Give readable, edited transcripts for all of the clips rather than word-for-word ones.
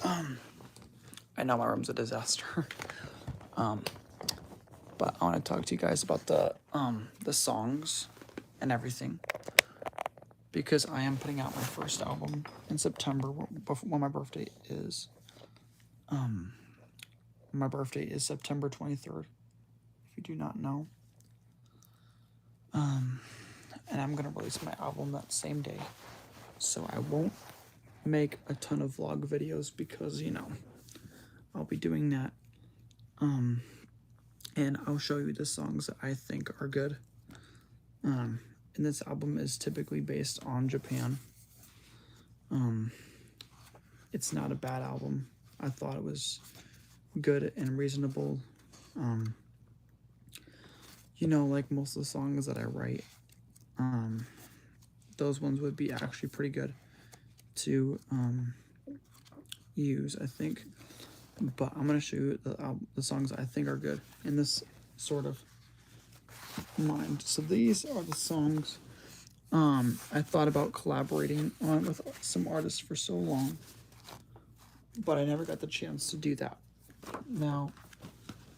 I know my room's a disaster. But I want to talk to you guys about the songs and everything, because I am putting out my first album in September when my birthday is. My birthday is September 23rd, if you do not know. And I'm gonna release my album that same day, so I won't make a ton of vlog videos because, you know, I'll be doing that. And I'll show you the songs that I think are good. And this album is typically based on Japan. It's not a bad album. I thought it was good and reasonable. You know, like most of the songs that I write, those ones would be actually pretty good to use, I think. But I'm gonna show you the songs I think are good in this sort of mind. So these are the songs I thought about collaborating on with some artists for so long, but I never got the chance to do that. Now,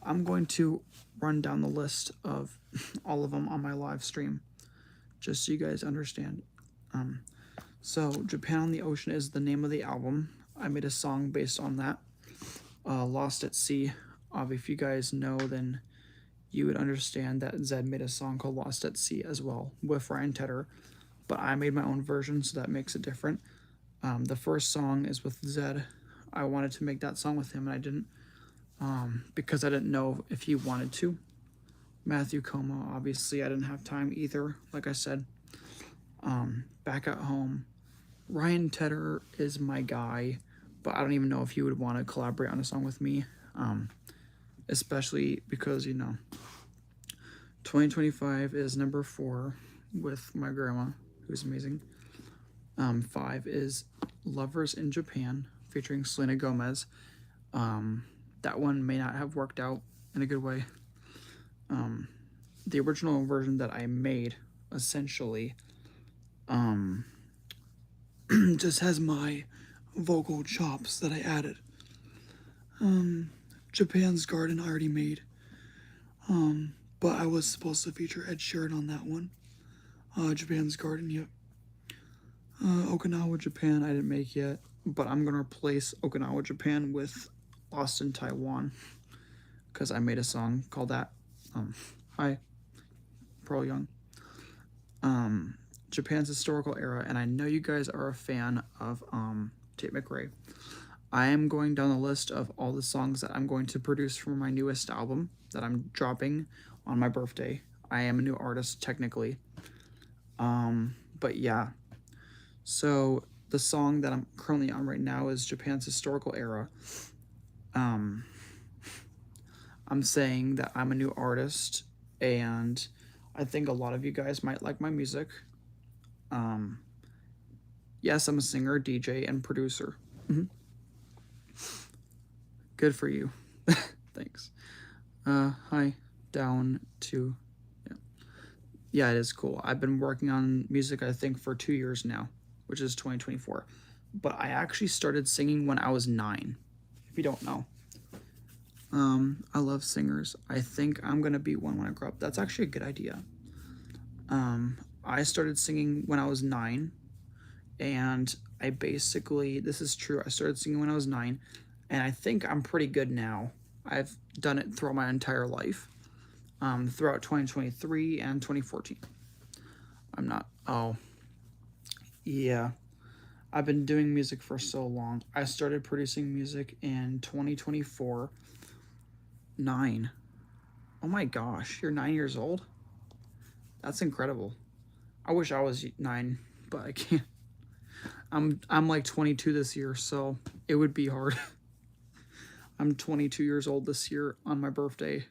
I'm going to run down the list of all of them on my live stream, just so you guys understand. So, Japan on the Ocean is the name of the album. I made a song based on that. Lost at Sea. If you guys know, then you would understand that Zed made a song called Lost at Sea as well with Ryan Tedder, but I made my own version, so that makes it different. The first song is with Zed. I wanted to make that song with him, and I didn't, because I didn't know if he wanted to. Matthew Coma, obviously I didn't have time either, like I said. Back at Home. Ryan Tedder is my guy, but I don't even know if he would want to collaborate on a song with me, especially because, you know, 2025 is number 4 with my grandma, who's amazing. 5 is Lovers in Japan, featuring Selena Gomez. That one may not have worked out in a good way. The original version that I made, essentially, just has my vocal chops that I added. Japan's Garden I already made, but I was supposed to feature Ed Sheeran on that one. Japan's Garden, yep. Okinawa, Japan, I didn't make yet, but I'm gonna replace Okinawa, Japan with Lost in Taiwan, because I made a song called that. Hi, Pearl Young. Japan's Historical Era, and I know you guys are a fan of Tate McRae. I am going down the list of all the songs that I'm going to produce for my newest album that I'm dropping on my birthday. I am a new artist, technically. But yeah. So the song that I'm currently on right now is Japan's Historical Era. I'm saying that I'm a new artist, and I think a lot of you guys might like my music. Yes, I'm a singer, DJ, and producer. Good for you. Thanks. Hi. Down to... Yeah, it is cool. I've been working on music, I think, for 2 years now, which is 2024. But I actually started singing when I was 9, if you don't know. I love singers. I think I'm going to be one when I grow up. That's actually a good idea. I started singing when I was 9, and I basically, this is true, I started singing when I was 9, and I think I'm pretty good now. I've done it throughout my entire life, throughout 2023 and 2014. I'm not, oh, yeah. I've been doing music for so long. I started producing music in 2024. 9. Oh my gosh, you're 9 years old? That's incredible. I wish I was 9, but I can't. I'm like 22 this year, so it would be hard. I'm 22 years old this year on my birthday.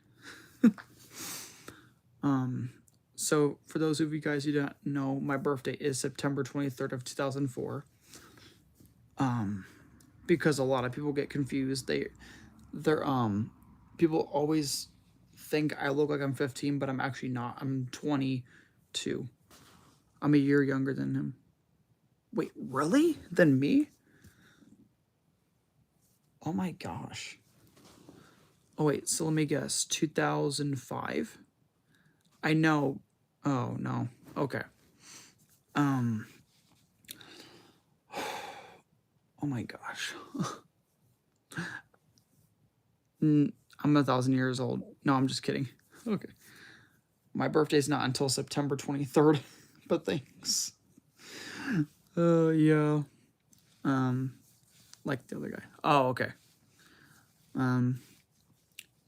So for those of you guys who don't know, my birthday is September 23rd of 2004. Because a lot of people get confused. People always think I look like I'm 15, but I'm actually not. I'm 22. I'm a year younger than him. Wait, really? Than me? Oh my gosh. Oh wait, so let me guess. 2005? I know. Oh no. Okay. Um oh my gosh. I'm 1,000 years old. No, I'm just kidding. Okay. My birthday's not until September 23rd, but thanks. Yeah. Like the other guy. Oh, okay.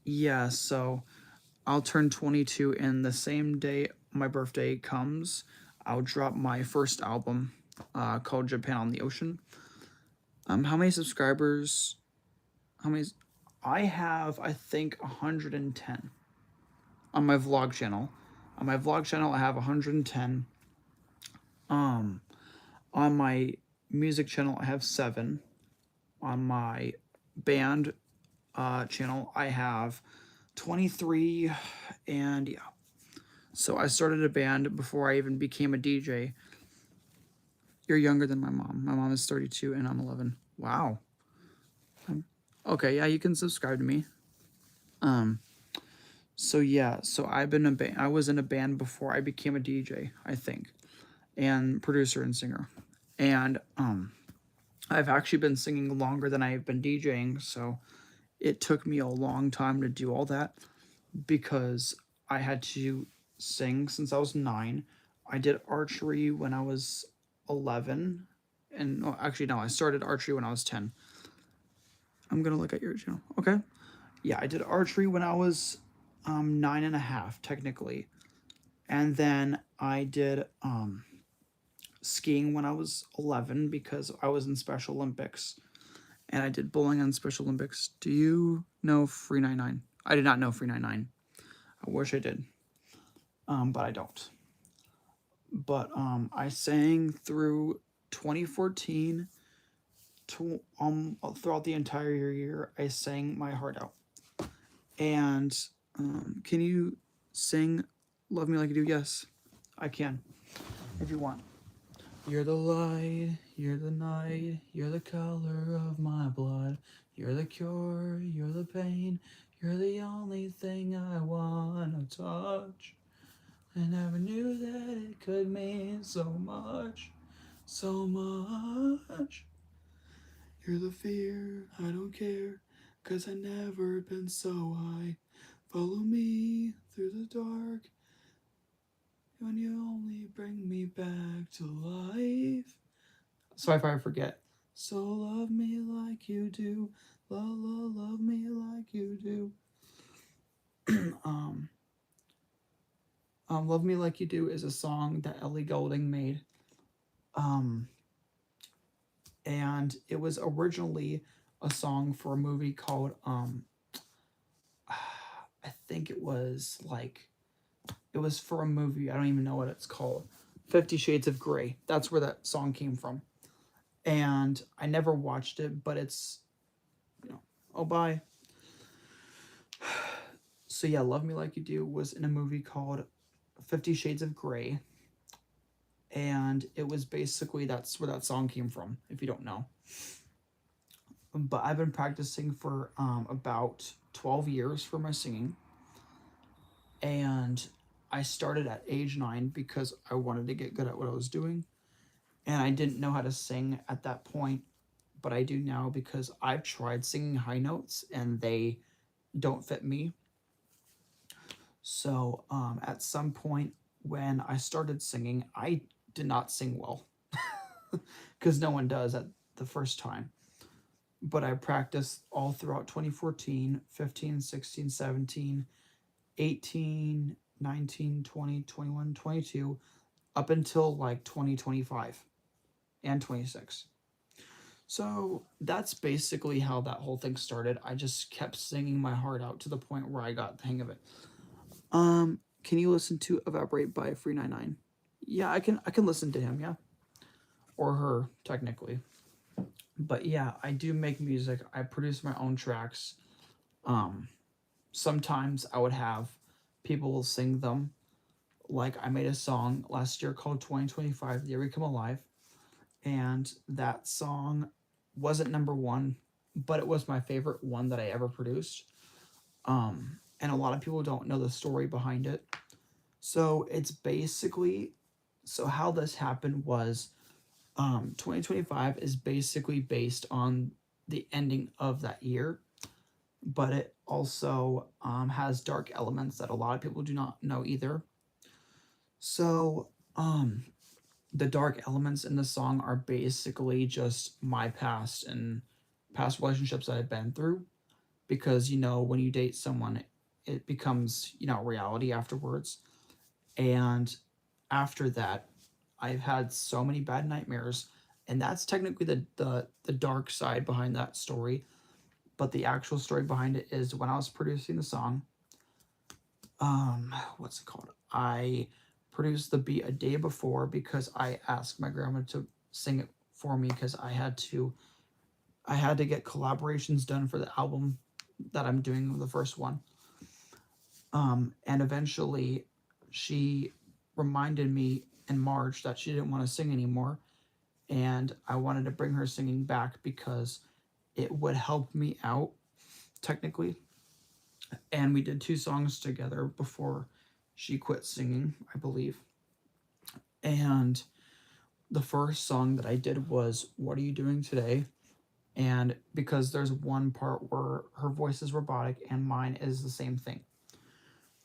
Yeah, so I'll turn 22 and the same day my birthday comes, I'll drop my first album, called Japan on the Ocean. How many subscribers? How many? I have, I think, 110 on my vlog channel. On my vlog channel, I have 110. Um, on my music channel, I have 7. On my band channel, I have 23. And yeah. So I started a band before I even became a DJ. You're younger than my mom. My mom is 32 and I'm 11. Wow. Okay, yeah, you can subscribe to me. So yeah, so I was in a band before I became a DJ, I think, and producer and singer. And I've actually been singing longer than I've been DJing, so it took me a long time to do all that because I had to sing since I was 9. I did archery when I was 11. And oh, actually, no, I started archery when I was 10. I'm going to look at your channel. Okay. Yeah, I did archery when I was 9.5, technically. And then I did skiing when I was 11 because I was in Special Olympics. And I did bowling on Special Olympics. Do you know Free 99? I did not know Free 99. I wish I did, but I don't. But I sang through 2014 to throughout the entire year. I sang my heart out. And can you sing "Love Me Like You Do"? Yes, I can. If you want. You're the light, you're the night, you're the color of my blood. You're the cure, you're the pain, you're the only thing I want to touch. I never knew that it could mean so much, so much. You're the fear, I don't care, 'cause I never been so high. Follow me through the dark, when you only bring me back to life. Sorry if I forget. So love me like you do, love me like you do. um, Love Me Like You Do is a song that Ellie Goulding made. And it was originally a song for a movie called, I think it was for a movie. I don't even know what it's called. 50 Shades of Grey. That's where that song came from. And I never watched it, but it's, oh, bye. So yeah, Love Me Like You Do was in a movie called 50 Shades of Grey. And it was basically, that's where that song came from, if you don't know. But I've been practicing for about 12 years for my singing. And I started at age 9 because I wanted to get good at what I was doing. And I didn't know how to sing at that point, but I do now because I've tried singing high notes and they don't fit me. So at some point when I started singing, I did not sing well because no one does at the first time. But I practiced all throughout 2014, 15, 16, 17, 18, 19, 20, 21, 22, up until like 2025 and 26. So that's basically how that whole thing started. I just kept singing my heart out to the point where I got the hang of it. Can you listen to Evaporate by Free 99? Yeah, I can listen to him, yeah. Or her, technically. But yeah, I do make music. I produce my own tracks. Sometimes I would have people sing them. Like I made a song last year called 2025, The Year We Come Alive. And that song wasn't number 1, but it was my favorite one that I ever produced. And a lot of people don't know the story behind it. So it's basically, so how this happened was 2025 is basically based on the ending of that year, but it also has dark elements that a lot of people do not know either. So the dark elements in the song are basically just my past and past relationships that I've been through. Because, when you date someone, it becomes, reality afterwards. And after that, I've had so many bad nightmares. And that's technically the dark side behind that story. But the actual story behind it is when I was producing the song, what's it called? I produced the beat a day before because I asked my grandma to sing it for me because I had to get collaborations done for the album that I'm doing, the first one. And eventually she reminded me in March that she didn't want to sing anymore. And I wanted to bring her singing back because it would help me out technically. And we did 2 songs together before she quit singing, I believe. And the first song that I did was What Are You Doing Today? And because there's one part where her voice is robotic and mine is the same thing.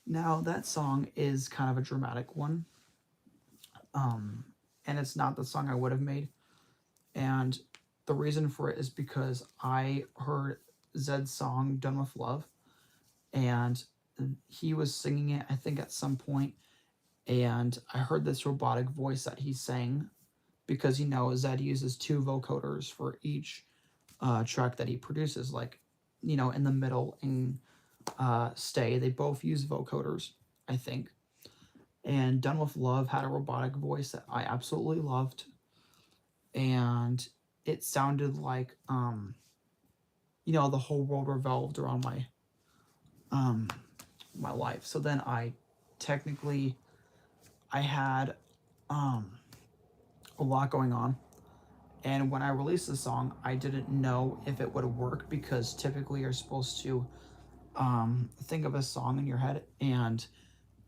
Now, that song is kind of a dramatic one. And it's not the song I would have made. And the reason for it is because I heard Zed's song, Done With Love, and he was singing it, I think, at some point, and I heard this robotic voice that he sang because, Zed uses 2 vocoders for each track that he produces, like, in the middle and Stay, they both use vocoders, I think. And Done With Love had a robotic voice that I absolutely loved, and it sounded like the whole world revolved around my life. So then I had a lot going on. And when I released the song, I didn't know if it would work because typically you're supposed to think of a song in your head. And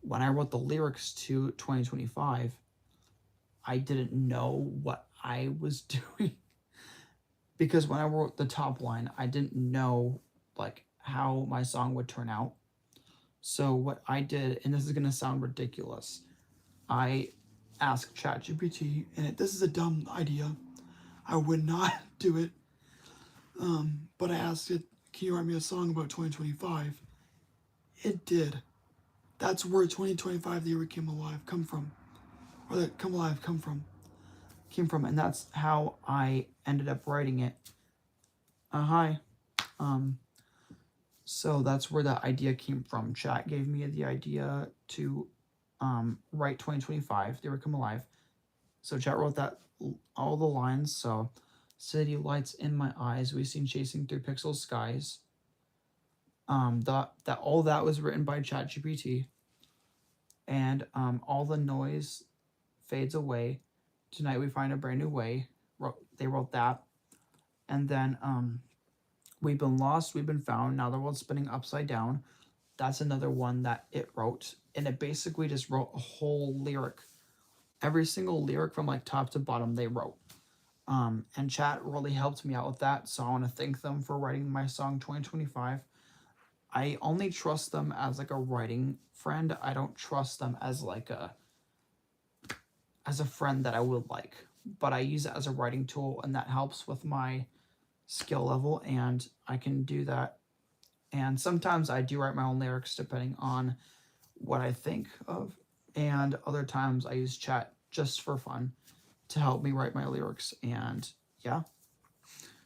when I wrote the lyrics to 2025, I didn't know what I was doing. Because when I wrote the top line, I didn't know like how my song would turn out. So what I did, and this is gonna sound ridiculous, I asked ChatGPT, and this is a dumb idea. I would not do it. But I asked it, can you write me a song about 2025? It did. That's where 2025 the year came alive come from. Or that come alive come from. Came from. And that's how I ended up writing it. Hi. So that's where that idea came from. Chat gave me the idea to write 2025, the year come alive. So chat wrote that all the lines. So city lights in my eyes, we seen chasing through pixel skies. That all that was written by ChatGPT, and all the noise fades away. Tonight we find a brand new way. They wrote that, and then we've been lost, we've been found. Now the world's spinning upside down. That's another one that it wrote, and it basically just wrote a whole lyric. Every single lyric from like top to bottom they wrote. And chat really helped me out with that, so I want to thank them for writing my song 2025. I only trust them as like a writing friend. I don't trust them as like as a friend that I would like, but I use it as a writing tool, and that helps with my skill level, and I can do that. And sometimes I do write my own lyrics depending on what I think of, and other times I use chat just for fun to help me write my lyrics. And yeah,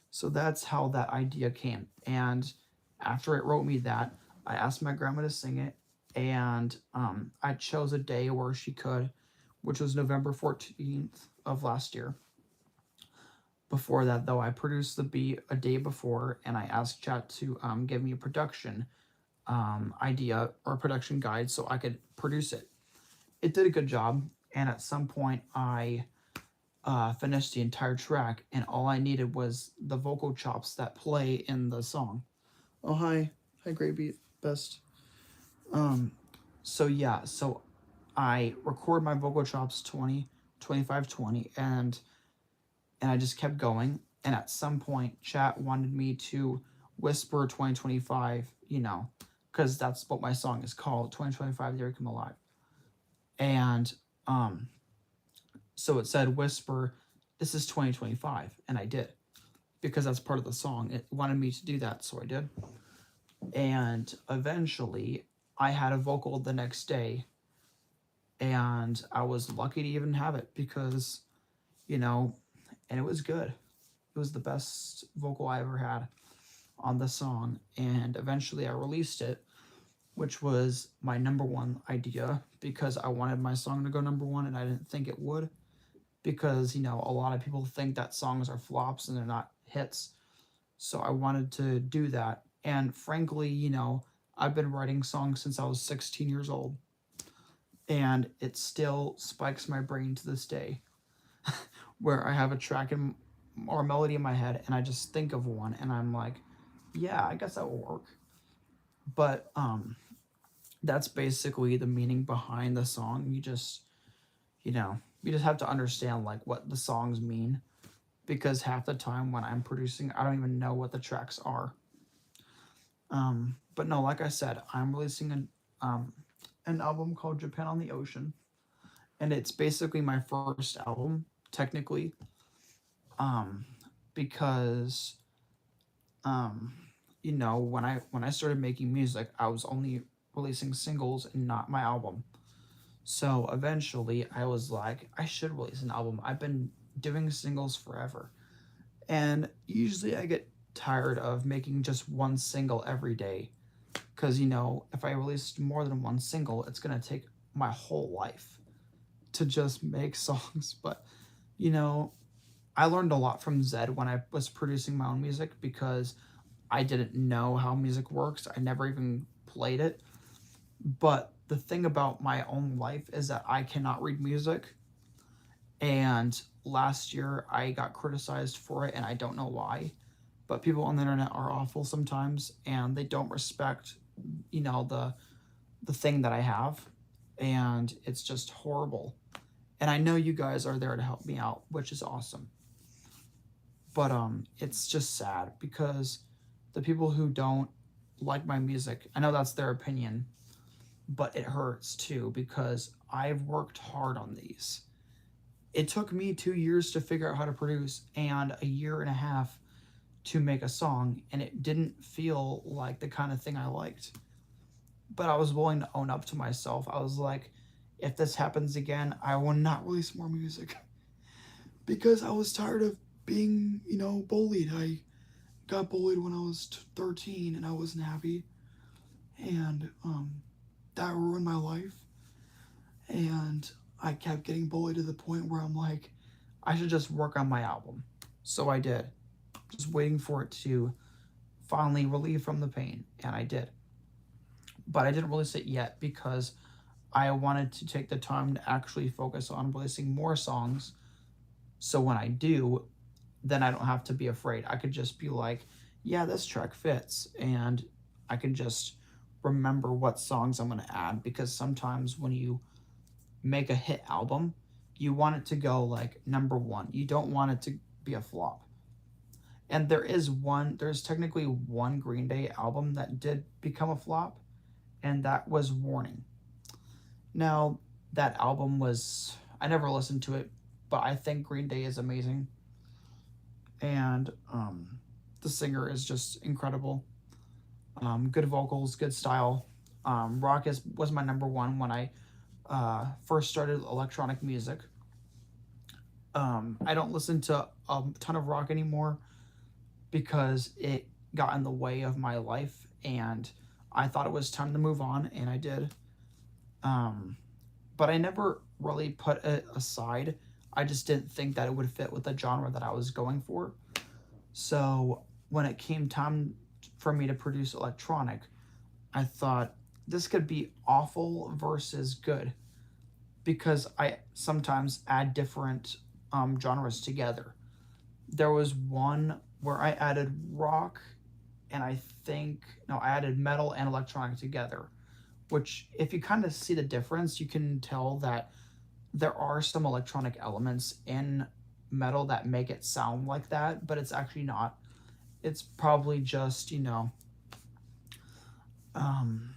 so that's how that idea came. And after it wrote me that, I asked my grandma to sing it, and I chose a day where she could, which was November 14th of last year. Before that, though, I produced the beat a day before, and I asked chat to give me a production idea or production guide so I could produce it. It did a good job, and at some point I finish the entire track, and all I needed was the vocal chops that play in the song. Oh, hi. Hi, Gravy Best. Um, so yeah, so I record my vocal chops 20, 25, 20, and I just kept going. And at some point, chat wanted me to whisper 2025, because that's what my song is called, 2025, There You Come Alive. And um, so it said, whisper, this is 2025. And I did, because that's part of the song. It wanted me to do that, so I did. And eventually, I had a vocal the next day, and I was lucky to even have it because, and it was good. It was the best vocal I ever had on the song. And eventually I released it, which was my number one idea because I wanted my song to go number one and I didn't think it would because, a lot of people think that songs are flops and they're not hits. So I wanted to do that. And frankly, I've been writing songs since I was 16 years old. And it still spikes my brain to this day where I have a track or a melody in my head and I just think of one and I'm like, yeah, I guess that will work. But that's basically the meaning behind the song. You just have to understand like what the songs mean because half the time when I'm producing, I don't even know what the tracks are. But no, like I said, I'm releasing an album called Japan on the Ocean, and it's basically my first album technically, because when I started making music, I was only releasing singles and not my album. So eventually, I was like, I should release an album. I've been doing singles forever, and usually I get tired of making just one single every day because if I released more than one single, it's gonna take my whole life to just make songs. But I learned a lot from Zed when I was producing my own music because I didn't know how music works. I never even played it. But the thing about my own life is that I cannot read music. And last year I got criticized for it and I don't know why. But people on the internet are awful sometimes and they don't respect, the thing that I have. And it's just horrible. And I know you guys are there to help me out, which is awesome. But it's just sad because the people who don't like my music, I know that's their opinion, but it hurts too because I've worked hard on these. It took me 2 years to figure out how to produce and a year and a half to make a song, and it didn't feel like the kind of thing I liked. But I was willing to own up to myself. I was like, if this happens again, I will not release more music because I was tired of being, bullied. I got bullied when I was 13 and I wasn't happy. And that ruined my life. And I kept getting bullied to the point where I'm like, I should just work on my album. So I did. Just waiting for it to finally relieve from the pain. And I did. But I didn't release it yet because I wanted to take the time to actually focus on releasing more songs. So when I do, then I don't have to be afraid. I could just be like, yeah, this track fits. And I can just remember what songs I'm going to add. Because sometimes when you make a hit album, you want it to go like number one. You don't want it to be a flop. And there's technically one Green Day album that did become a flop, and that was Warning. Now, that album I never listened to it, but I think Green Day is amazing. And the singer is just incredible. Good vocals, good style. Rock was my number one when I first started electronic music. I don't listen to a ton of rock anymore because it got in the way of my life and I thought it was time to move on, and I did. But I never really put it aside. I just didn't think that it would fit with the genre that I was going for. So when it came time for me to produce electronic, I thought this could be awful versus good because I sometimes add different genres together. There was one where I added rock and I think no, I added metal and electronic together, which if you kind of see the difference, you can tell that there are some electronic elements in metal that make it sound like that, but it's actually not. It's probably just, um,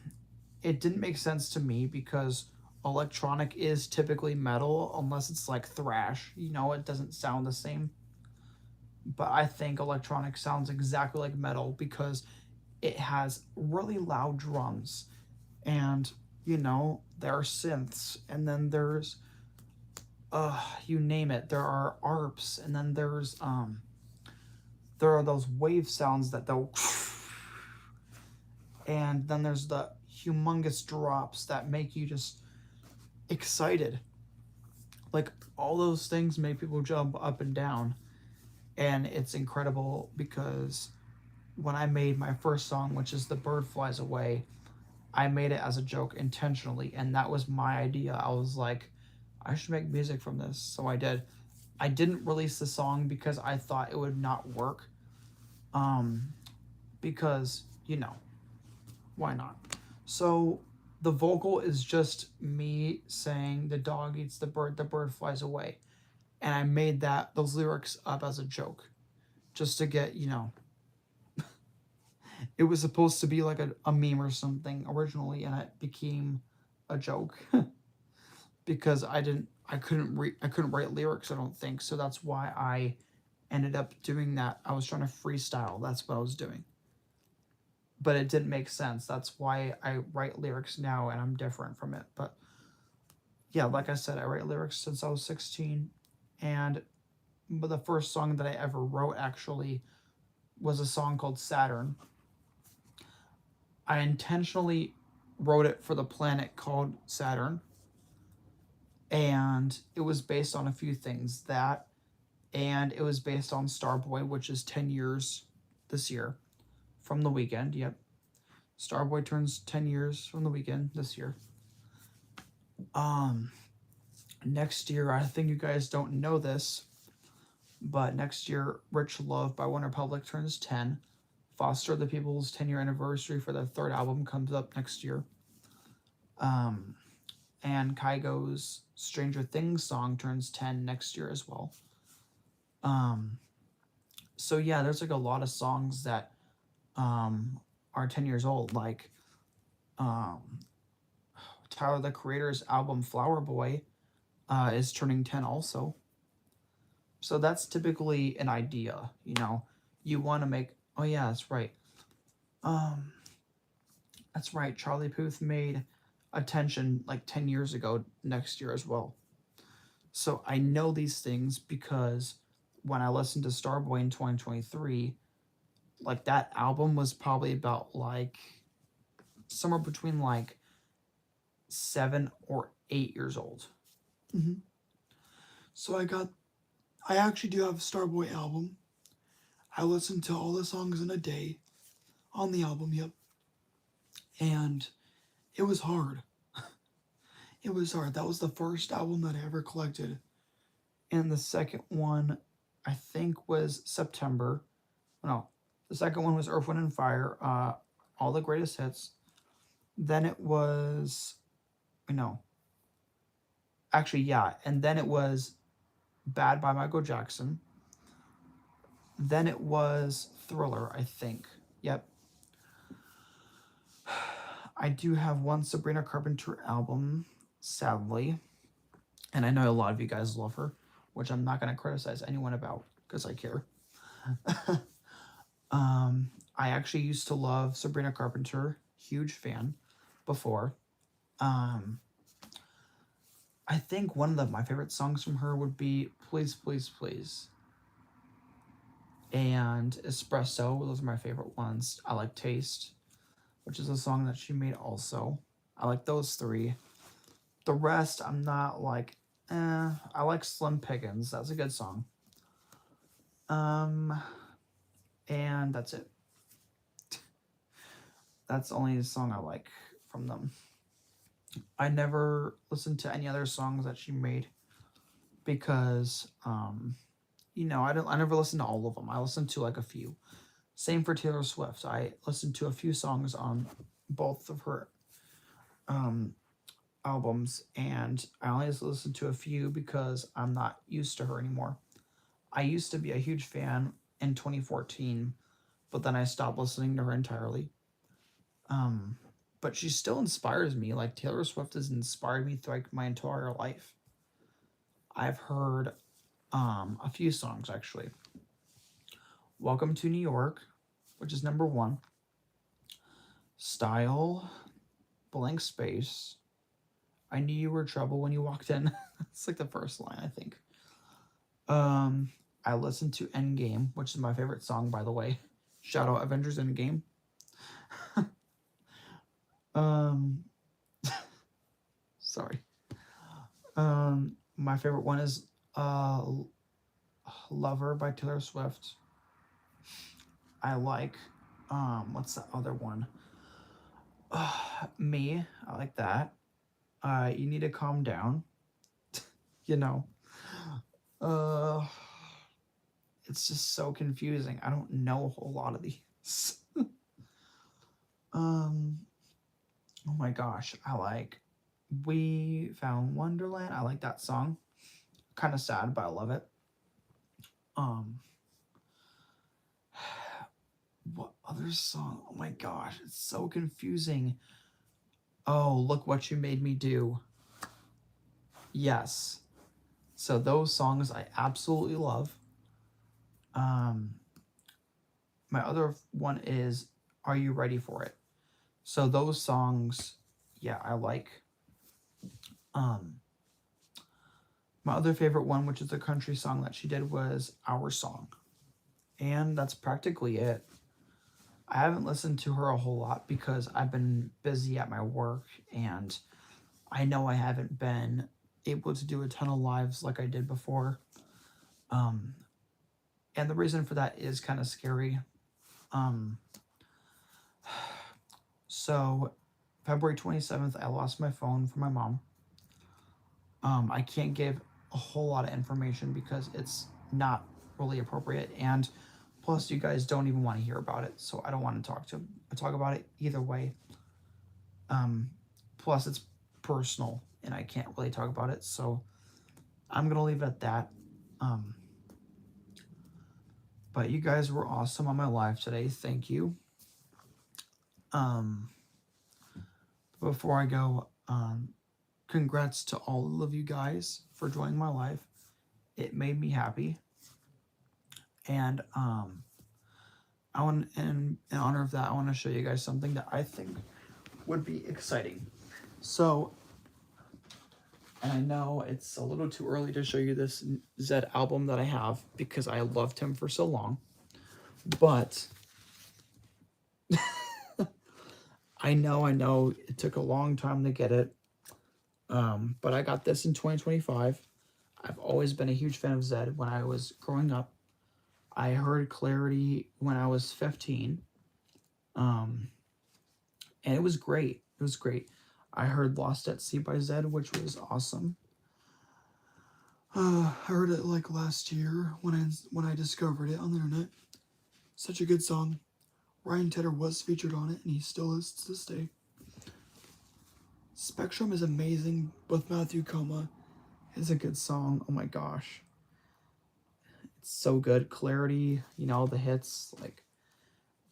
it didn't make sense to me because electronic is typically metal unless it's like thrash. It doesn't sound the same. But I think electronic sounds exactly like metal because it has really loud drums and there are synths, and then there's you name it, there are arps, and then there are those wave sounds that they'll and then there's the humongous drops that make you just excited. Like, all those things make people jump up and down, and it's incredible because when I made my first song, which is The Bird Flies Away, I made it as a joke intentionally, and that was my idea. I was like, I should make music from this, so I did. I didn't release the song because I thought it would not work, because, why not? So the vocal is just me saying the dog eats the bird flies away. And I made those lyrics up as a joke just to get, it was supposed to be like a meme or something originally, and it became a joke because I couldn't write lyrics, I don't think. So that's why I ended up doing that. I was trying to freestyle. That's what I was doing. But it didn't make sense. That's why I write lyrics now, and I'm different from it. But yeah, like I said, I write lyrics since I was 16, and the first song that I ever wrote actually was a song called Saturn. I intentionally wrote it for the planet called Saturn, and it was based on a few things. That, and it was based on Starboy, which is 10 years this year from The Weekend. Yep. Starboy turns 10 years from The Weekend this year. Next year, I think you guys don't know this, but next year, Rich Love by OneRepublic turns 10. Foster the People's 10-year anniversary for their third album comes up next year. And Kygo's Stranger Things song turns 10 next year as well. So yeah, there's like a lot of songs that are 10 years old, like Tyler the Creator's album Flower Boy is turning 10 also. So that's typically an idea, you want to make, oh yeah, that's right. That's right, Charlie Puth made Attention like 10 years ago next year as well. So I know these things because when I listened to Starboy in 2023, like that album was probably about like somewhere between like 7 or 8 years old. So I actually do have a Starboy album. I listened to all the songs in a day on the album, yep. And it was hard. It was hard. That was the first album that I ever collected. And the second one, I think, was September. No, the second one was Earth, Wind, and Fire, all the greatest hits. Then it was, actually, yeah. And then it was Bad by Michael Jackson. Then it was Thriller, I think. Yep. I do have one Sabrina Carpenter album, sadly. And I know a lot of you guys love her, which I'm not going to criticize anyone about because I care. I actually used to love Sabrina Carpenter, huge fan before. I think one of my favorite songs from her would be Please, Please, Please. And Espresso, those are my favorite ones. I like Taste, which is a song that she made also. I like those three. The rest, I'm not like, I like Slim Pickens. That's a good song. And that's it. That's the only song I like from them. I never listened to any other songs that she made. because I never listened to all of them. I listened to like a few. Same for Taylor Swift. I listened to a few songs on both of her um albums, and I only listened to a few because I'm not used to her anymore. I used to be a huge fan in 2014, but then I stopped listening to her entirely. Um, but she still inspires me. Like Taylor Swift has inspired me through like my entire life. I've heard a few songs actually. Welcome to New York, which is number one. Style, Blank Space. I knew you were trouble when you walked in. It's like the first line, I think. Um, I listened to Endgame, which is my favorite song, by the way. Shout out Avengers Endgame. um, sorry. My favorite one is Lover by Taylor Swift. I like what's the other one? Me. I like that. You need to calm down. you know. Uh it's just so confusing. I don't know a whole lot of these. um oh my gosh, I like We Found Wonderland. I like that song. Kind of sad, but I love it. Um what other song? Oh my gosh, it's so confusing. Oh, Look What You Made Me Do. Yes. So those songs I absolutely love. Um my other one is Are You Ready for It? So those songs, yeah, I like. Um my other favorite one, which is a country song that she did, was Our Song. And that's practically it. I haven't listened to her a whole lot because I've been busy at my work, and I know I haven't been able to do a ton of lives like I did before. Um, and the reason for that is kind of scary. Um, so, February 27th, I lost my phone from my mom. I can't give a whole lot of information because it's not really appropriate, and plus, you guys don't even want to hear about it, so I don't want to talk about it either way. Um, plus, it's personal, and I can't really talk about it, so I'm gonna leave it at that. Um, but you guys were awesome on my live today. Thank you. Um, before I go, congrats to all of you guys for joining my live. It made me happy, and I want, in honor of that, I want to show you guys something that I think would be exciting. So, and I know it's a little too early to show you this Zed album that I have because I loved him for so long, but I know it took a long time to get it. But I got this in 2025. I've always been a huge fan of Zed when I was growing up. I heard Clarity when I was 15. And it was great. It was great. I heard Lost at Sea by Zed, which was awesome. I heard it like last year when I discovered it on the internet. Such a good song. Ryan Tedder was featured on it, and he still is to this day. Spectrum is amazing. With Matthew Coma is a good song. Oh my gosh. It's so good. Clarity, the hits. Like,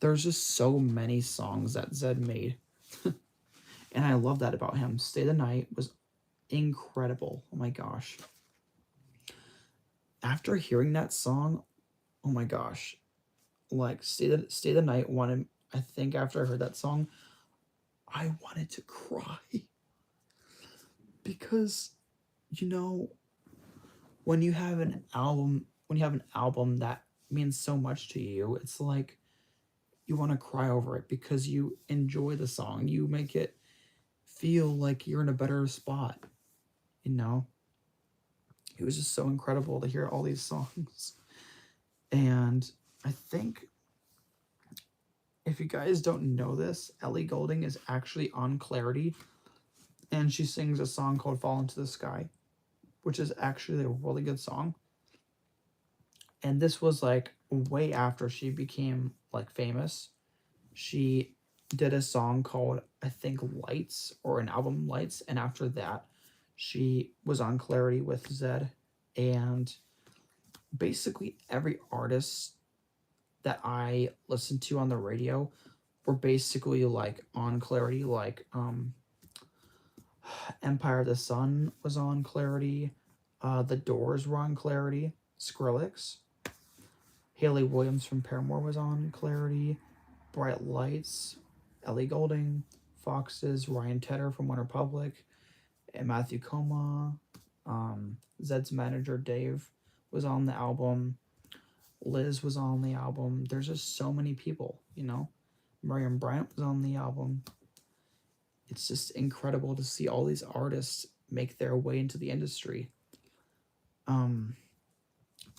there's just so many songs that Zed made. And I love that about him. Stay the Night was incredible. Oh my gosh. After hearing that song, oh my gosh. Like, Stay the Night wanted, I think after I heard that song, I wanted to cry. Because, when you have an album that means so much to you, it's like you want to cry over it because you enjoy the song. You make it feel like you're in a better spot. It was just so incredible to hear all these songs. And I think, if you guys don't know this, Ellie Goulding is actually on Clarity, and she sings a song called Fall Into the Sky. which is actually a really good song. And this was like way after she became like famous. She did a song called, I think, Lights, or an album Lights, and after that she was on Clarity with Zed. And basically every artist that I listened to on the radio were basically like on Clarity. Like Empire of the Sun was on Clarity, The Doors were on Clarity, Skrillex, Haley Williams from Paramore was on Clarity, Bright Lights, Ellie Goulding, Foxes, Ryan Tedder from One Republic, and Matthew Coma. Zed's manager Dave was on the album. Liz was on the album. There's just so many people, you know. Miriam Bryant was on the album. It's just incredible to see all these artists make their way into the industry.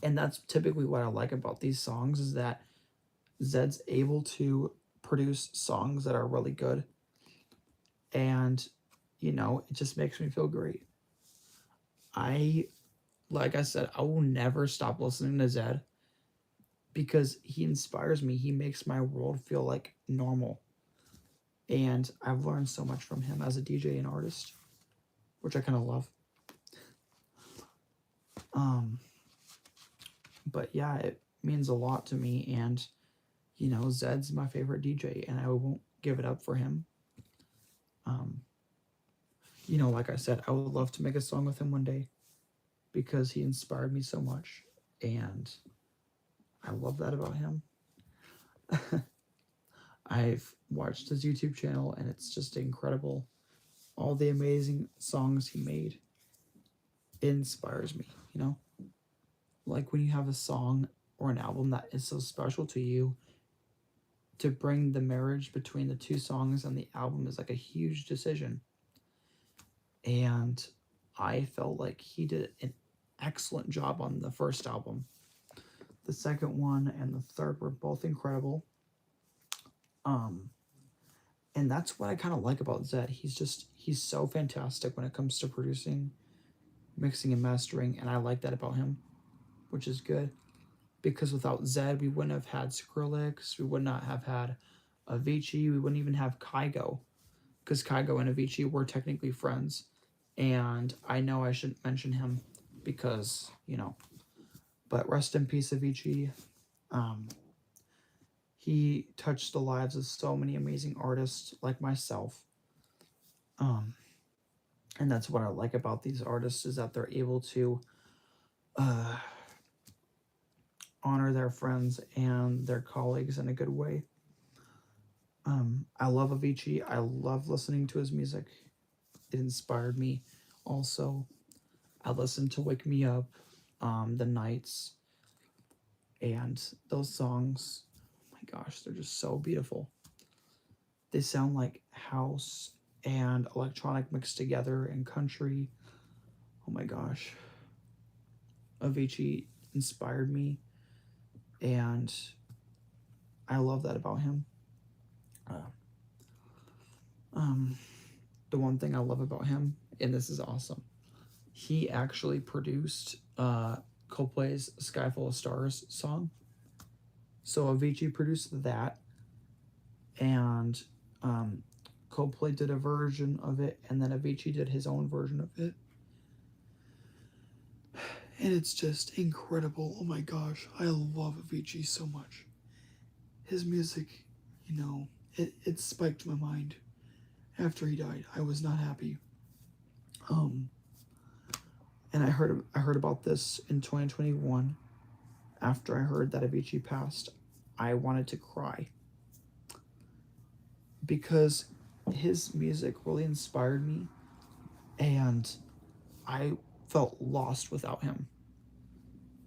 And that's typically what I like about these songs, is that Zed's able to produce songs that are really good. And, you know, it just makes me feel great. Like I said, I will never stop listening to Zed because he inspires me. He makes my world feel like normal. And I've learned so much from him as a DJ and artist, which I kind of love. But yeah, it means a lot to me. And, you know, Zed's my favorite DJ, and I won't give it up for him. You know, like I said, I would love to make a song with him one day because he inspired me so much. And I love that about him. I've watched his YouTube channel, and it's just incredible. All the amazing songs he made. It inspires me, you know? Like when you have a song or an album that is so special to you, to bring the marriage between the two songs and the album is like a huge decision. And I felt like he did an excellent job on the first album. The second one and the third were both incredible. And that's what I kind of like about Zed. He's so fantastic when it comes to producing, mixing, and mastering, and I like that about him, which is good. Because without Zed, we wouldn't have had Skrillex, we would not have had Avicii, we wouldn't even have Kygo. Because Kygo and Avicii were technically friends. And I know I shouldn't mention him because, you know, but rest in peace, Avicii. He touched the lives of so many amazing artists like myself. And that's what I like about these artists, is that they're able to honor their friends and their colleagues in a good way. I love Avicii. I love listening to his music. It inspired me. Also, I listened to Wake Me Up, The Nights, and those songs, oh my gosh, they're just so beautiful. They sound like house and electronic mixed together and country. Oh my gosh. Avicii inspired me, and I love that about him. The one thing I love about him, and this is awesome, he actually produced Coldplay's Sky Full of Stars song. So Avicii produced that, and Coldplay did a version of it, and then Avicii did his own version of it. And it's just incredible. Oh my gosh, I love Avicii so much. His music, you know, it spiked my mind. After he died, I was not happy. And I heard about this in 2021. After I heard that Avicii passed, I wanted to cry because his music really inspired me, and I felt lost without him.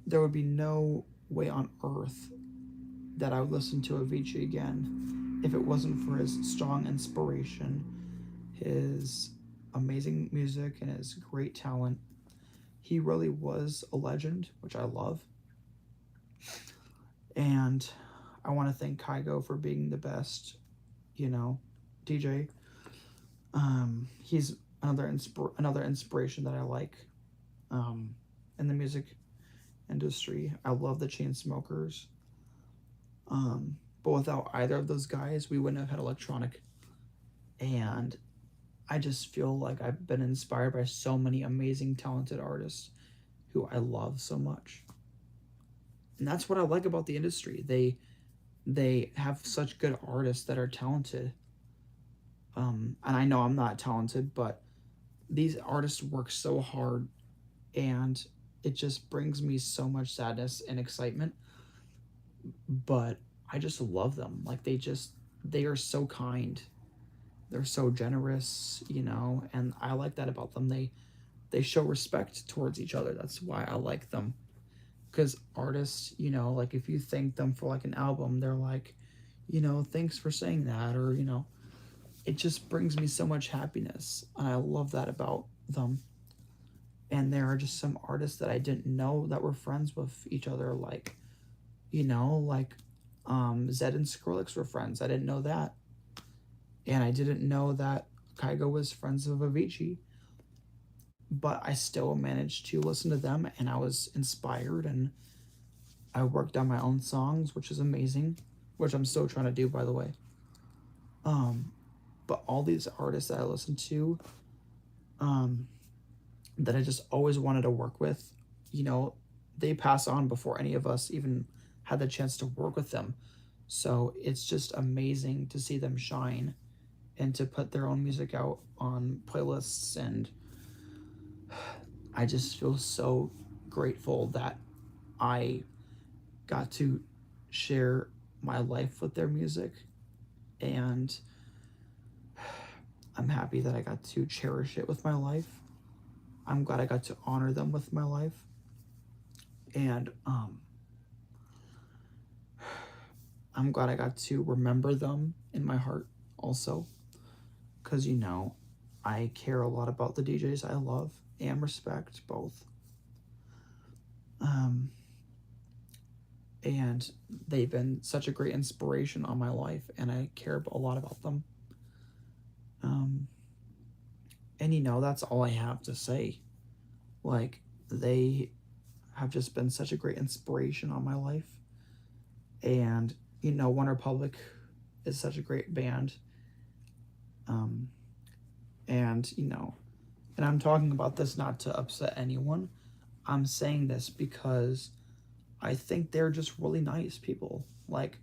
There would be no way on earth that I would listen to Avicii again if it wasn't for his strong inspiration, his amazing music, and his great talent. He really was a legend, which I love. And I want to thank Kygo for being the best, you know, DJ. He's another inspiration that I like. in the music industry. I love the Chainsmokers. But without either of those guys, we wouldn't have had electronic. And I just feel like I've been inspired by so many amazing, talented artists who I love so much. And that's what I like about the industry. They have such good artists that are talented. And I know I'm not talented, but these artists work so hard, and it just brings me so much sadness and excitement. But I just love them. Like they are so kind. They're so generous, and I like that about them. They show respect towards each other. That's why I like them. Because artists, like if you thank them for like an album, they're like, thanks for saying that, or it just brings me so much happiness, and I love that about them. And there are just some artists that I didn't know that were friends with each other, like like Zed and Skrillex were friends. I didn't know that, and I didn't know that Kygo was friends with Avicii. But I still managed to listen to them, and I was inspired, and I worked on my own songs, which is amazing, which I'm still trying to do, by the way. But all these artists that I listen to, um, that I just always wanted to work with, they pass on before any of us even had the chance to work with them. So it's just amazing to see them shine and to put their own music out on playlists. And I just feel so grateful that I got to share my life with their music. And I'm happy that I got to cherish it with my life. I'm glad I got to honor them with my life. And I'm glad I got to remember them in my heart also. Because, I care a lot about the DJs I love and respect both. And they've been such a great inspiration on my life, and I care a lot about them. And that's all I have to say. Like, they have just been such a great inspiration on my life. And, One Republic is such a great band. And, and I'm talking about this not to upset anyone. I'm saying this because I think they're just really nice people. Like,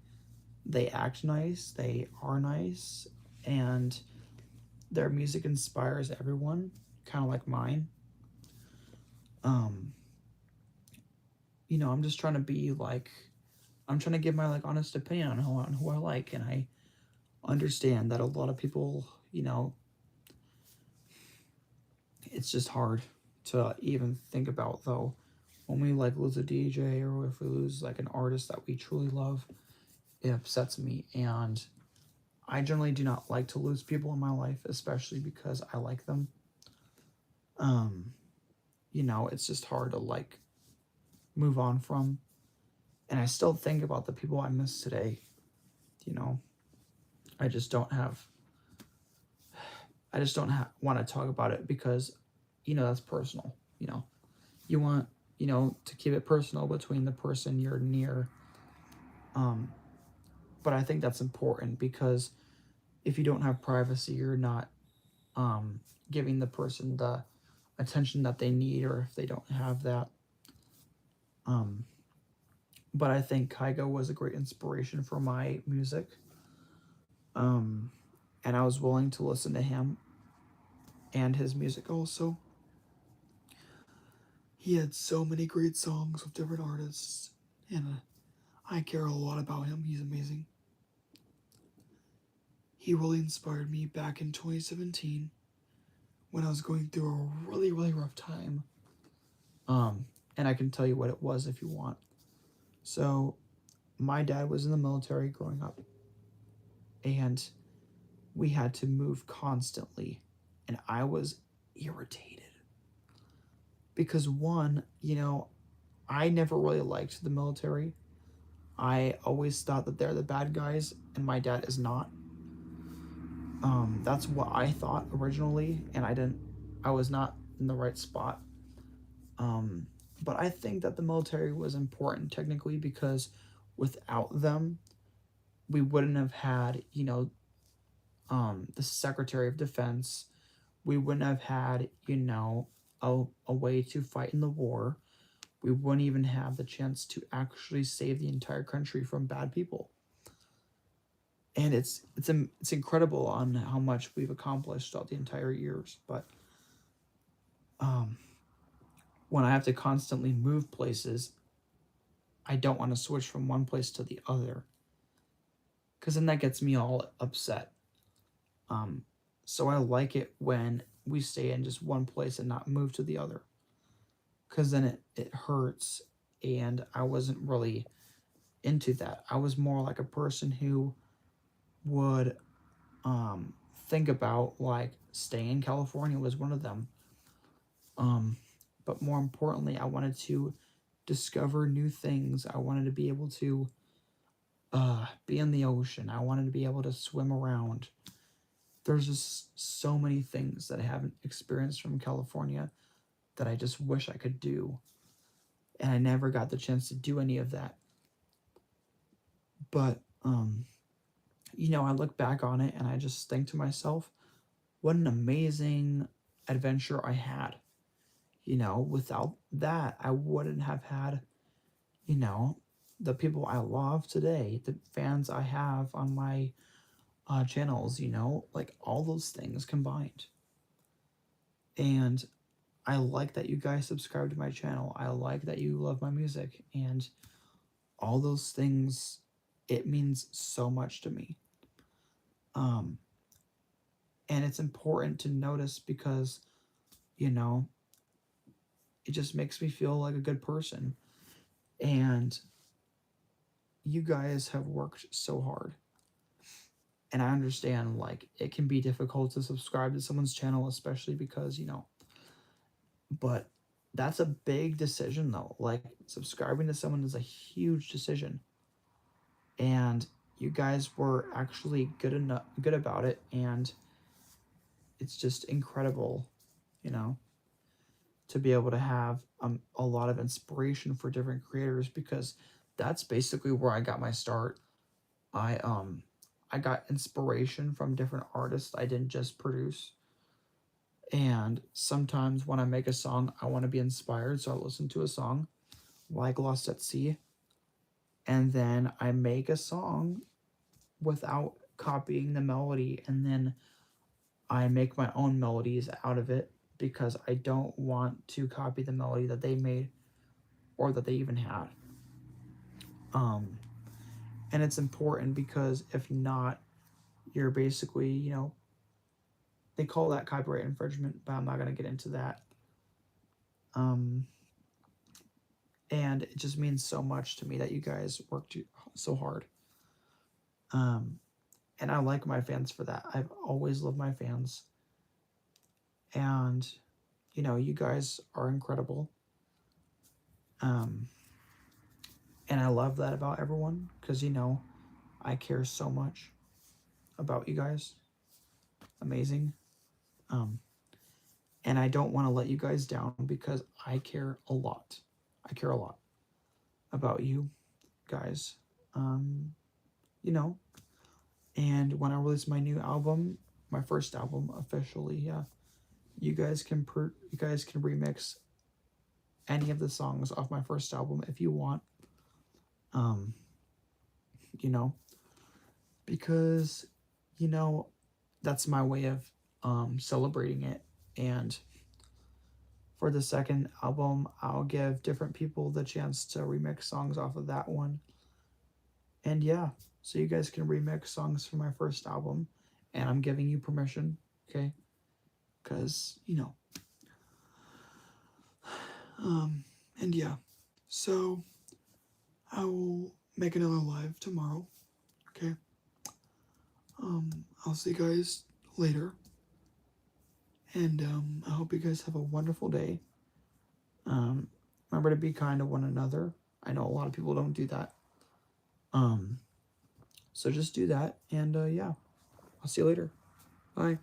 they act nice, they are nice, and their music inspires everyone, kind of like mine. I'm just trying to be like, I'm trying to give my like honest opinion on who I like, and I understand that a lot of people, it's just hard to even think about, though, when we like lose a DJ, or if we lose like an artist that we truly love. It upsets me, and I generally do not like to lose people in my life, especially because I like them. It's just hard to like move on from, and I still think about the people I miss today. I just don't have want to talk about it because that's personal. You want to keep it personal between the person you're near. But I think that's important, because if you don't have privacy, you're not giving the person the attention that they need, or if they don't have that. But I think Kygo was a great inspiration for my music. And I was willing to listen to him and his music also. He had so many great songs with different artists, and I care a lot about him. He's amazing. He really inspired me back in 2017 when I was going through a really, really rough time. And I can tell you what it was if you want. So, my dad was in the military growing up, and we had to move constantly, and I was irritated. Because one, I never really liked the military. I always thought that they're the bad guys, and my dad is not. That's what I thought originally, and I was not in the right spot. Um, but I think that the military was important technically because without them, we wouldn't have had, the Secretary of Defense. We wouldn't have had, a way to fight in the war. We wouldn't even have the chance to actually save the entire country from bad people. And it's incredible on how much we've accomplished throughout the entire years. But um, when I have to constantly move places, I don't want to switch from one place to the other because then that gets me all upset. Um, so I like it when we stay in just one place and not move to the other because then it hurts. And I wasn't really into that. I was more like a person who would um, think about like staying in California was one of them. Um, but more importantly, I wanted to discover new things. I wanted to be able to be in the ocean. I wanted to be able to swim around. There's just so many things that I haven't experienced from California that I just wish I could do. And I never got the chance to do any of that. But, I look back on it and I just think to myself, what an amazing adventure I had. Without that, I wouldn't have had, you know, the people I love today, the fans I have on my channels, like all those things combined. And I like that you guys subscribe to my channel. I like that you love my music and all those things. It means so much to me. Um, and it's important to notice because, you know, it just makes me feel like a good person. And you guys have worked so hard. And I understand, like, it can be difficult to subscribe to someone's channel, especially because, but that's a big decision, though. Like, subscribing to someone is a huge decision. And you guys were actually good about it. And it's just incredible, you know, to be able to have a lot of inspiration for different creators because that's basically where I got my start. I got inspiration from different artists I didn't just produce. And sometimes when I make a song, I want to be inspired, so I listen to a song like Lost at Sea, and then I make a song without copying the melody, and then I make my own melodies out of it because I don't want to copy the melody that they made or that they even had. Um, and it's important because if not, you're basically, they call that copyright infringement, but I'm not going to get into that. Um, and it just means so much to me that you guys worked so hard. And I like my fans for that. I've always loved my fans. And, you guys are incredible. And I love that about everyone because, I care so much about you guys. Amazing. And I don't want to let you guys down because I care a lot. I care a lot about you guys. You know, and when I release my new album, my first album officially, you guys can remix any of the songs off my first album if you want. Um, you know, because that's my way of celebrating it. And for the second album, I'll give different people the chance to remix songs off of that one. And yeah, so you guys can remix songs from my first album, and I'm giving you permission, okay? Because, and yeah, so I will make another live tomorrow, okay? I'll see you guys later, and I hope you guys have a wonderful day. Remember to be kind to one another. I know a lot of people don't do that. So just do that, and yeah, I'll see you later. Bye.